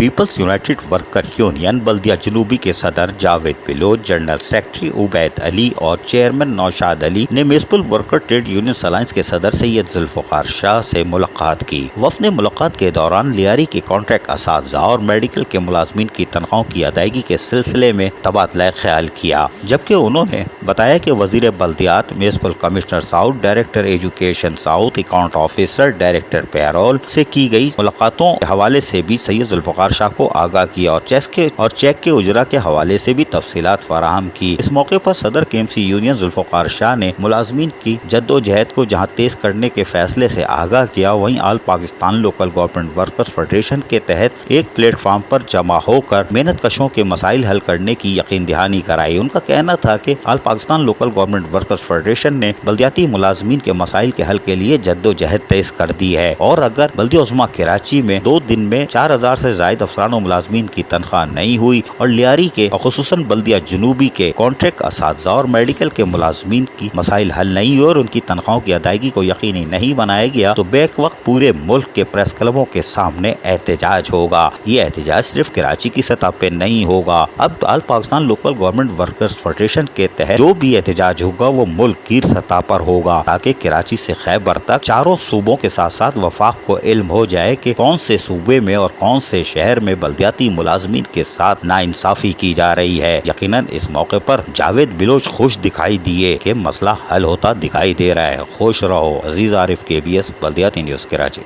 Peoples United worker union بلدیہ جنوبی کے صدر جاوید بلوچ، جنرل سیکرٹری عبید علی اور چیئرمین نوشاد علی نے municipal worker trade union alliance کے صدر سید ذوالفقار شاہ سے ملاقات کی۔ وفد نے ملاقات کے دوران لیاری کے کانٹریکٹ اساتذہ اور میڈیکل کے ملازمین کی تنخواہوں کی ادائیگی کے سلسلے میں تبادلہ خیال کیا، جبکہ انہوں نے بتایا کہ وزیر بلدیات، municipal commissioner south, director education south, account officer, director payroll سے کی گئی ملاقاتوں کے حوالے سے بھی سید ذوالفقار شاہ کو آگاہ کیا اور چیک کے اجرا کے حوالے سے بھی تفصیلات فراہم کی۔ اس موقع پر صدر کے ایم سی یونین ذوالفقار شاہ نے ملازمین کی جدوجہد کو جہاں تیز کرنے کے فیصلے سے آگاہ کیا، وہیں all Pakistan local government workers federation کے تحت ایک پلیٹ فارم پر جمع ہو کر محنت کشوں کے مسائل حل کرنے کی یقین دہانی کرائی۔ ان کا کہنا تھا کہ all Pakistan local government workers federation نے بلدیاتی ملازمین کے مسائل کے حل کے لیے جدوجہد تیز کر دی ہے، اور اگر بلدیہ عظمیٰ کراچی میں 2 دن میں 4000 سے زائد افسران و ملازمین کی تنخواہ نہیں ہوئی اور لیاری کے اور خصوصاً بلدیہ جنوبی کے کانٹریکٹ اساتذہ اور میڈیکل کے ملازمین کی مسائل حل نہیں ہوئے اور ان کی تنخواہوں کی ادائیگی کو یقینی نہیں بنایا گیا تو بیک وقت پورے ملک کے پریس کلبوں کے سامنے احتجاج ہوگا۔ یہ احتجاج صرف کراچی کی سطح پہ نہیں ہوگا، اب all Pakistan local government workers federation کے تحت جو بھی احتجاج ہوگا وہ ملک کی سطح پر ہوگا، تاکہ کراچی سے خیبر تک چاروں صوبوں کے ساتھ ساتھ وفاق کو علم ہو جائے کہ کون سے صوبے میں اور کون سے شہر میں بلدیاتی ملازمین کے ساتھ ناانصافی کی جا رہی ہے۔ یقیناً اس موقع پر جاوید بلوچ خوش دکھائی دیے کہ مسئلہ حل ہوتا دکھائی دے رہا ہے۔ خوش رہو۔ عزیز عارف، KBS بلدیاتی نیوز کراچی۔